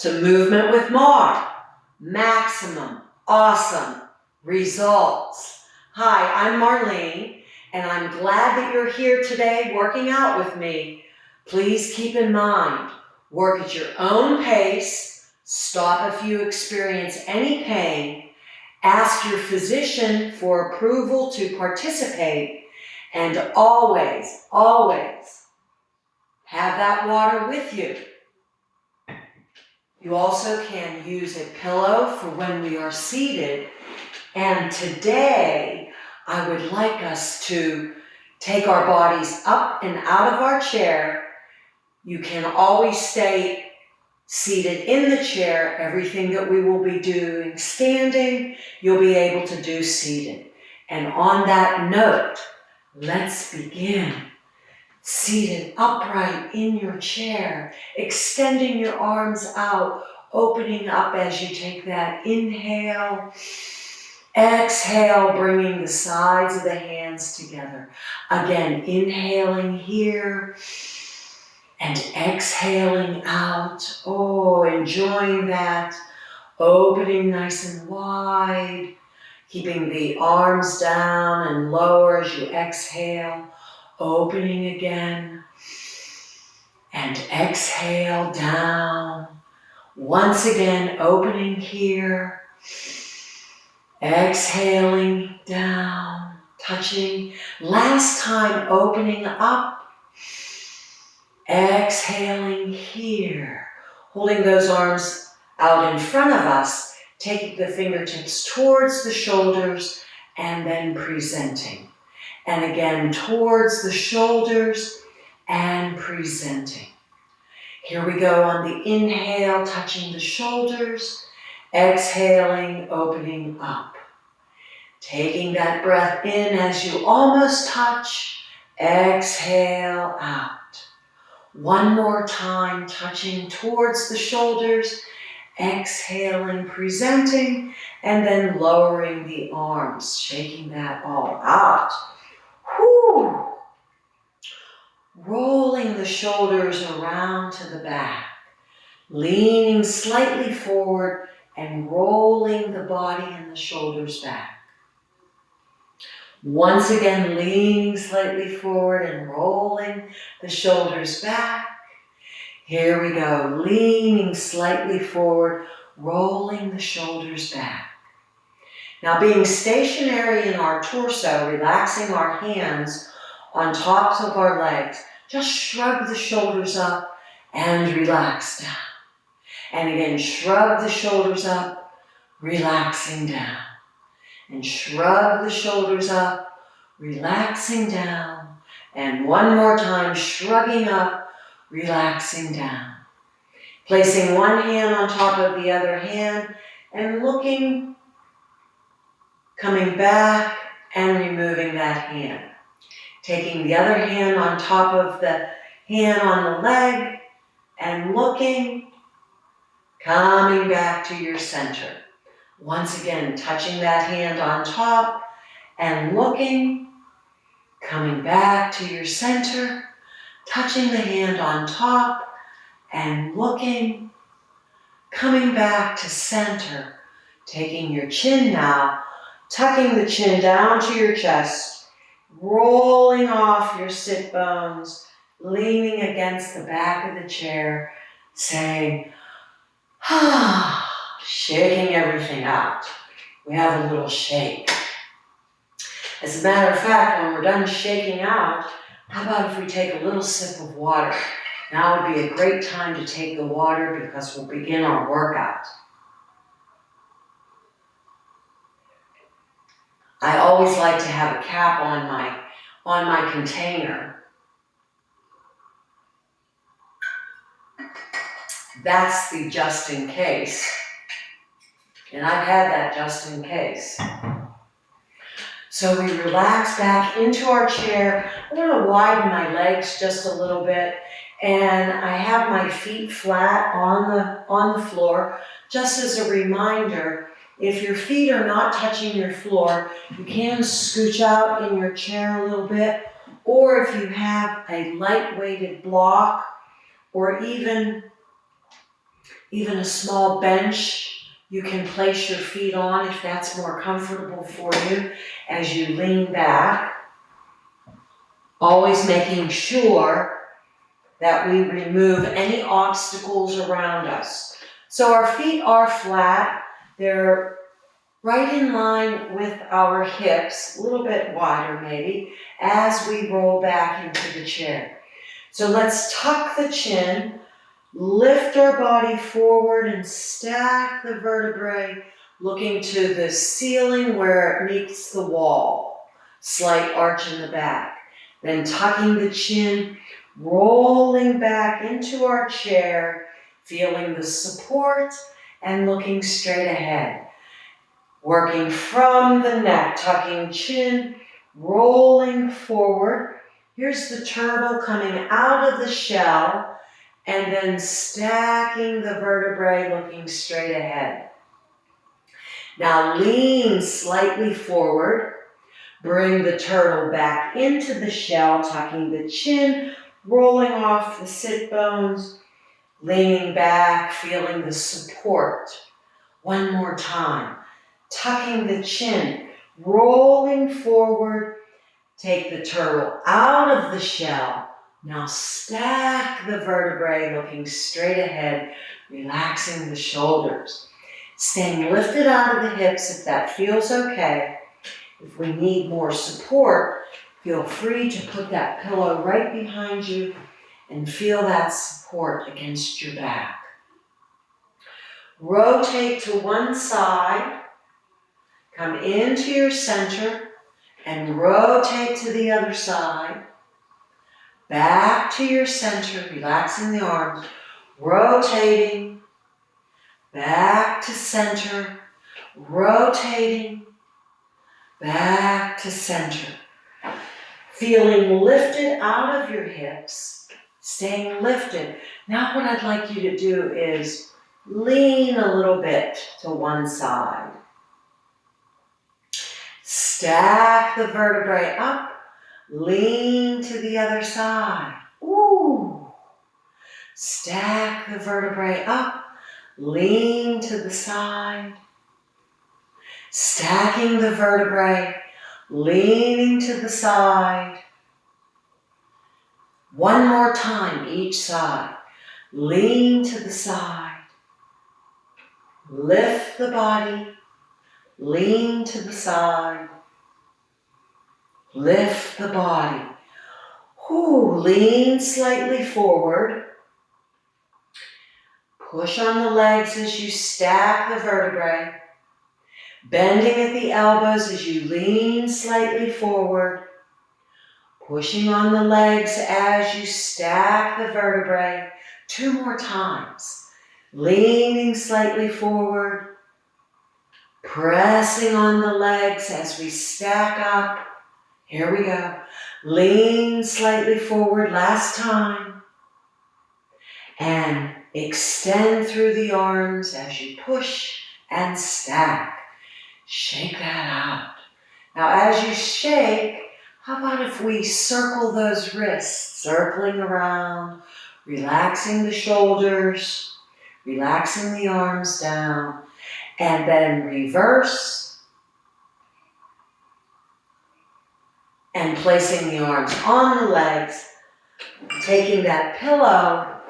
to Movement with Mar. Maximum awesome results. Hi, I'm Marlene, and I'm glad that you're here today working out with me. Please keep in mind, work at your own pace, stop if you experience any pain, ask your physician for approval to participate, and always, always have that water with you. You also can use a pillow for when we are seated. And today, I would like us to take our bodies up and out of our chair. You can always stay seated in the chair. Everything that we will be doing standing, you'll be able to do seated. And on that note, let's begin. Seated upright in your chair, extending your arms out, opening up as you take that inhale. Exhale, bringing the sides of the hands together. Again, inhaling here and exhaling out. Oh, enjoying that. Opening nice and wide, keeping the arms down and lower as you exhale. Opening again, and exhale down. Once again, opening here, exhaling down, touching. Last time, opening up, exhaling here. Holding those arms out in front of us, taking the fingertips towards the shoulders, and then presenting. And again, towards the shoulders and presenting. Here we go on the inhale, touching the shoulders, exhaling, opening up. Taking that breath in as you almost touch, exhale out. One more time, touching towards the shoulders, exhaling, presenting, and then lowering the arms, shaking that all out. Whew. Rolling the shoulders around to the back, leaning slightly forward and rolling the body and the shoulders back. Once again, leaning slightly forward and rolling the shoulders back. Here we go, leaning slightly forward, rolling the shoulders back. Now, being stationary in our torso, relaxing our hands on tops of our legs, just shrug the shoulders up and relax down. And again, shrug the shoulders up, relaxing down. And shrug the shoulders up, relaxing down. And one more time, shrugging up, relaxing down. Placing one hand on top of the other hand and looking, coming back and removing that hand. Taking the other hand on top of the hand on the leg and looking, coming back to your center. Once again, touching that hand on top and looking, coming back to your center, touching the hand on top and looking, coming back to center, taking your chin now, tucking the chin down to your chest, rolling off your sit bones, leaning against the back of the chair, saying, shaking everything out. We have a little shake. As a matter of fact, when we're done shaking out, how about if we take a little sip of water? Now would be a great time to take the water because we'll begin our workout. I always like to have a cap on my container. That's the just in case. And I've had that just in case. So we relax back into our chair. I'm going to widen my legs just a little bit. And I have my feet flat on the floor. Just as a reminder, if your feet are not touching your floor, you can scooch out in your chair a little bit. Or if you have a light-weighted block, or even even a small bench you can place your feet on if that's more comfortable for you as you lean back. Always making sure that we remove any obstacles around us. So our feet are flat. They're right in line with our hips, a little bit wider maybe, as we roll back into the chair. So let's tuck the chin, lift our body forward and stack the vertebrae, looking to the ceiling where it meets the wall. Slight arch in the back. Then tucking the chin, rolling back into our chair, feeling the support and looking straight ahead. Working from the neck, tucking chin, rolling forward. Here's the turtle coming out of the shell and then stacking the vertebrae, looking straight ahead. Now lean slightly forward. Bring the turtle back into the shell, tucking the chin, rolling off the sit bones, leaning back, feeling the support. One more time. Tucking the chin, rolling forward, take the turtle out of the shell. Now stack the vertebrae, looking straight ahead, relaxing the shoulders. Staying lifted out of the hips if that feels okay. If we need more support, feel free to put that pillow right behind you and feel that support against your back. Rotate to one side, come into your center, and rotate to the other side. Back to your center, relaxing the arms, rotating, back to center, rotating, back to center. Feeling lifted out of your hips, staying lifted. Now what I'd like you to do is lean a little bit to one side. Stack the vertebrae up, lean to the other side. Ooh. Stack the vertebrae up, lean to the side. Stacking the vertebrae, leaning to the side. One more time each side. Lean to the side. Lift the body. Lean to the side. Lift the body. Ooh, lean slightly forward. Push on the legs as you stack the vertebrae. Bending at the elbows as you lean slightly forward. Pushing on the legs as you stack the vertebrae. 2 more times. Leaning slightly forward. Pressing on the legs as we stack up. Here we go. Lean slightly forward, last time. And extend through the arms as you push and stack. Shake that out. Now as you shake, how about if we circle those wrists, circling around, relaxing the shoulders, relaxing the arms down, and then reverse, and placing the arms on the legs, taking that pillow,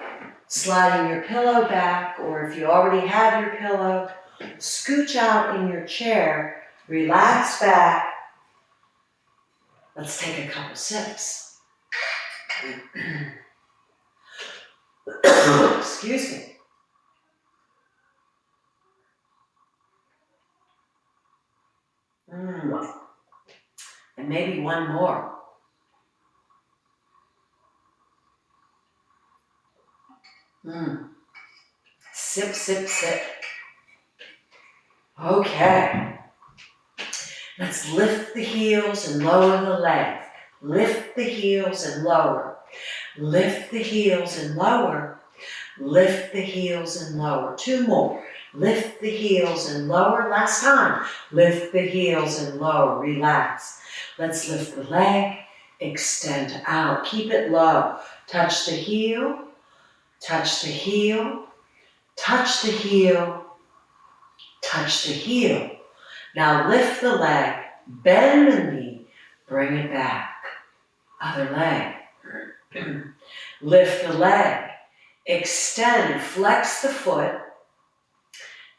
sliding your pillow back, or if you already have your pillow, scooch out in your chair, relax back. Let's take a couple sips. Excuse me. And maybe one more. Sip, sip, sip. Okay. Let's lift the heels and lower the legs. Lift the heels and lower. Lift the heels and lower. Lift the heels and lower. 2 more. Lift the heels and lower. Last time. Lift the heels and lower. Relax. Let's lift the leg. Extend out. Keep it low. Touch the heel. Touch the heel. touch the heel, touch the heel. Now lift the leg, bend the knee, bring it back. Other leg. Lift the leg, extend, flex the foot,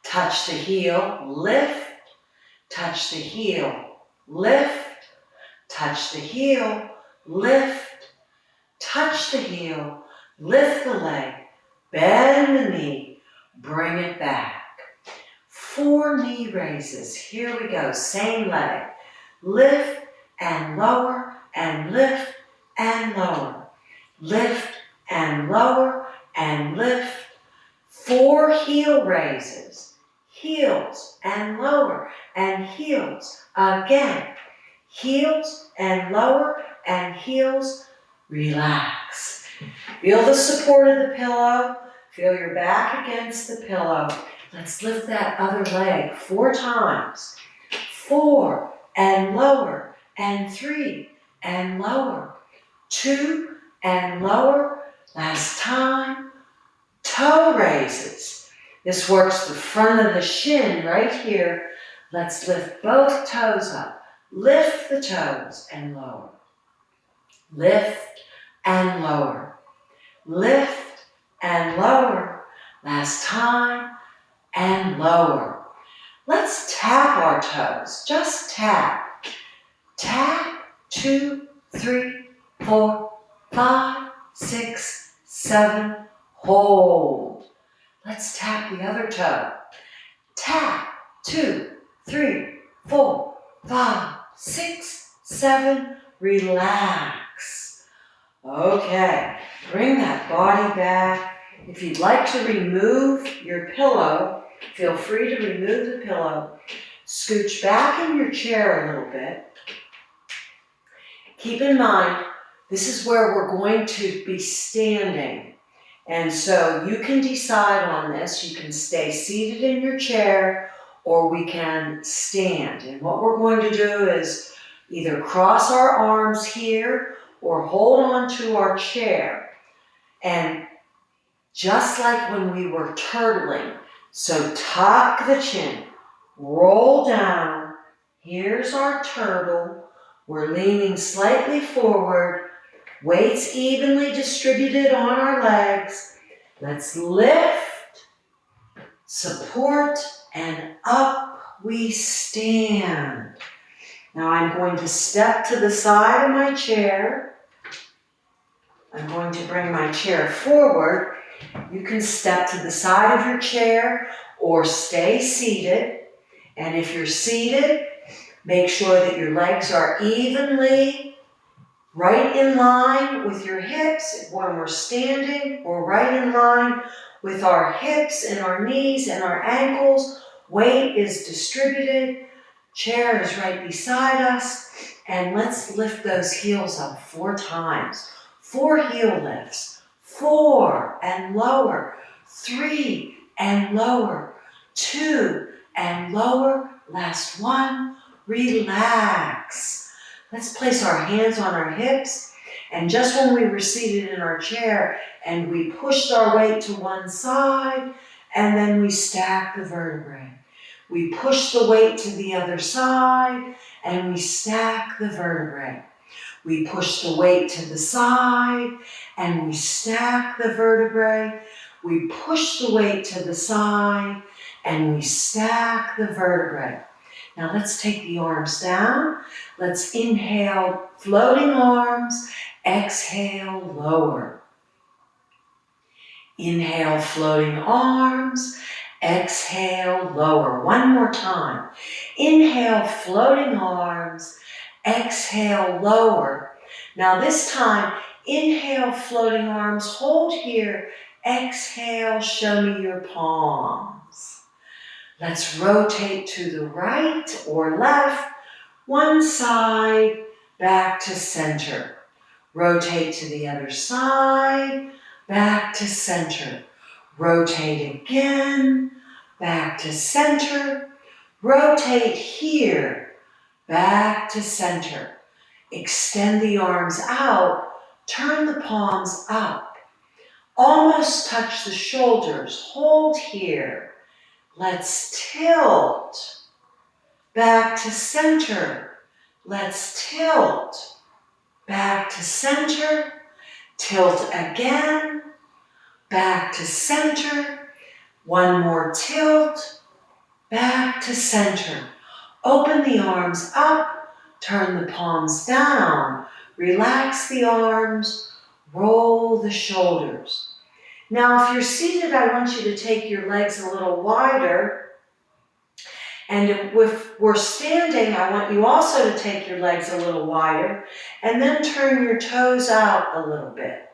touch the heel, lift, touch the heel, lift, touch the heel, lift, touch the heel, lift the leg, bend the knee, bring it back. 4 knee raises. Here we go. Same leg. Lift and lower and lift and lower. Lift and lower and lift. 4 heel raises. Heels and lower and heels. Again. Heels and lower and heels. Relax. Feel the support of the pillow. Feel your back against the pillow. Let's lift that other leg 4 times. 4 and lower and 3 and lower. 2 and lower. Last time. Toe raises. This works the front of the shin right here. Let's lift both toes up. Lift the toes and lower. Lift and lower. Lift and lower. Last time. And lower. Let's tap our toes. Just tap. Tap. 2, 3, 4, 5, 6, 7. Hold. Let's tap the other toe. Tap. 2, 3, 4, 5, 6, 7. Relax. Okay. Bring that body back. If you'd like to remove your pillow, feel free to remove the pillow. Scooch back in your chair a little bit. Keep in mind, this is where we're going to be standing. And so you can decide on this. You can stay seated in your chair or we can stand. And what we're going to do is either cross our arms here or hold on to our chair. And just like when we were turtling, so tuck the chin, roll down. Here's our turtle. We're leaning slightly forward, weights evenly distributed on our legs. Let's lift, support, and up we stand. Now I'm going to step to the side of my chair. I'm going to bring my chair forward. You can step to the side of your chair or stay seated. And if you're seated, make sure that your legs are evenly right in line with your hips. When we're standing, we're right in line with our hips and our knees and our ankles. Weight is distributed. Chair is right beside us. And let's lift those heels up 4 times. 4 heel lifts. 4 and lower. 3 and lower. 2 and lower. Last 1. Relax. Let's place our hands on our hips. And just when we were seated in our chair and we pushed our weight to one side, and then we stack the vertebrae. We push the weight to the other side and we stack the vertebrae. We push the weight to the side and we stack the vertebrae. We push the weight to the side and we stack the vertebrae. Now let's take the arms down. Let's inhale, floating arms. Exhale, lower. Inhale, floating arms. Exhale, lower. One more time. Inhale, floating arms. Exhale, lower. Now this time, inhale, floating arms. Hold here. Exhale, show me your palms. Let's rotate to the right or left. One side, back to center. Rotate to the other side, back to center. Rotate again, back to center. Rotate here, back to center. Extend the arms out, turn the palms up. almost touch the shoulders. Hold here. Let's tilt. Back to center. Let's tilt. Back to center. Tilt again. Back to center. One more tilt. Back to center. Open the arms up. Turn the palms down. Relax the arms. Roll the shoulders. Now, if you're seated, I want you to take your legs a little wider. And if we're standing, I want you also to take your legs a little wider and then turn your toes out a little bit.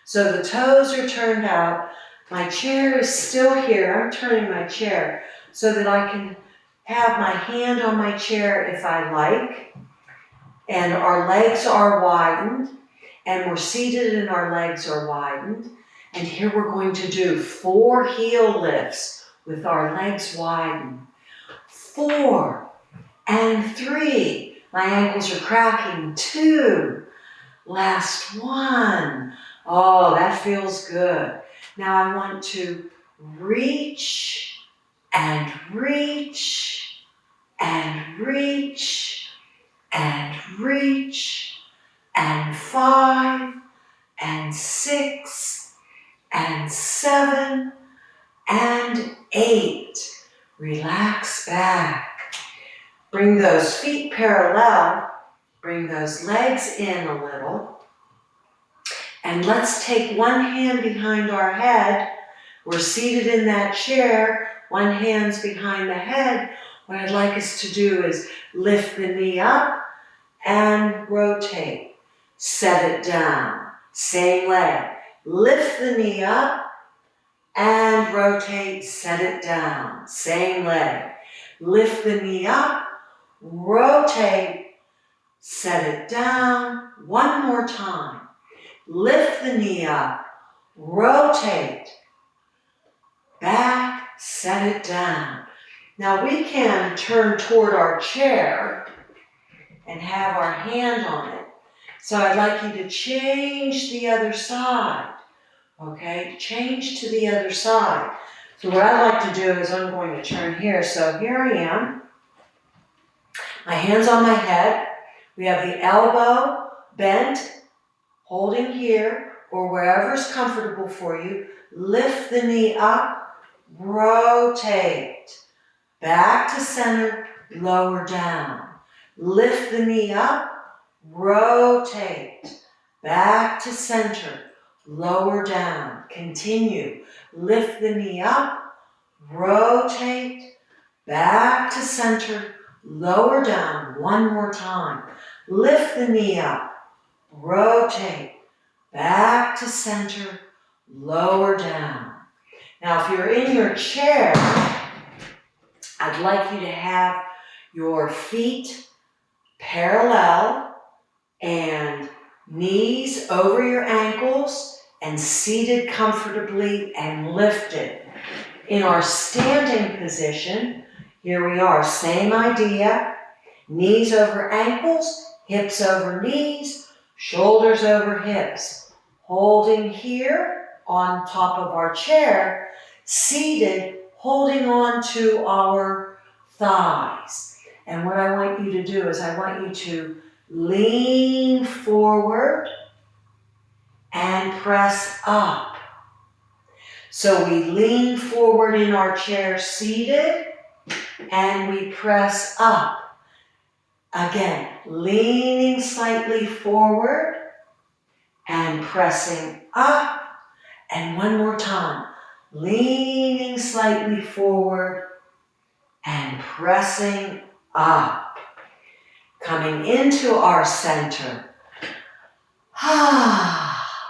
So the toes are turned out. My chair is still here. I'm turning my chair so that I can have my hand on my chair if I like. And our legs are widened. And we're seated and our legs are widened. And here we're going to do 4 heel lifts with our legs widened. 4 and 3. My ankles are cracking. 2. Last 1. Oh, that feels good. Now I want to reach and reach and reach and reach and 5 and 6 and 7 and 8. Relax back. Bring those feet parallel. Bring those legs in a little. And let's take one hand behind our head. We're seated in that chair. One hand's behind the head. What I'd like us to do is lift the knee up and rotate. Set it down. Same leg. Lift the knee up and rotate. Set it down. Same leg. Lift the knee up. Rotate. Set it down. One more time. Lift the knee up. Rotate. Back. Set it down. Now we can turn toward our chair and have our hand on it. So I'd like you to change the other side. Okay? Change to the other side. So what I'd like to do is I'm going to turn here. So here I am. My hand's on my head. We have the elbow bent, holding here, or wherever's comfortable for you. Lift the knee up, rotate. Back to center, lower down. Lift the knee up, rotate. Back to center, lower down. Continue. Lift the knee up, rotate. Back to center, lower down. One more time. Lift the knee up, rotate. Back to center, lower down. Now, if you're in your chair, I'd like you to have your feet parallel and knees over your ankles and seated comfortably and lifted. In our standing position, here we are, same idea. Knees over ankles, hips over knees, shoulders over hips. Holding here on top of our chair, seated, holding on to our thighs. And what I want you to do is I want you to lean forward and press up. So we lean forward in our chair seated and we press up. Again, leaning slightly forward and pressing up. And one more time, leaning slightly forward and pressing up. Coming into our center.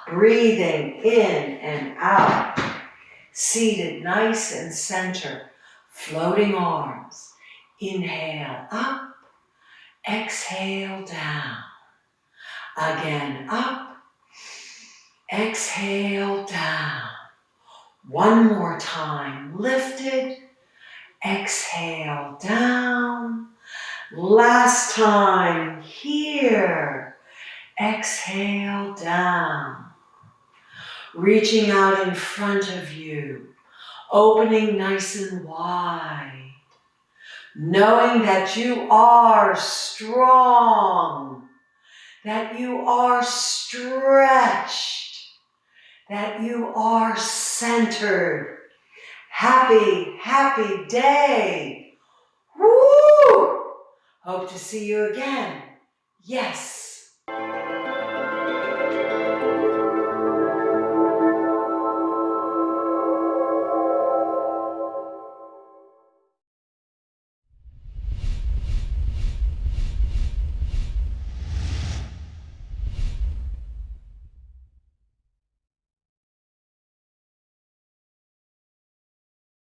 Breathing in and out. Seated nice and center. Floating arms. Inhale up. Exhale down. Again up. Exhale down. One more time. Lifted. Exhale down. Last time. Here. Exhale down. reaching out in front of you, opening nice and wide, knowing that you are strong, that you are stretched, that you are centered. Happy, happy day. Woo! Hope to see you again. Yes.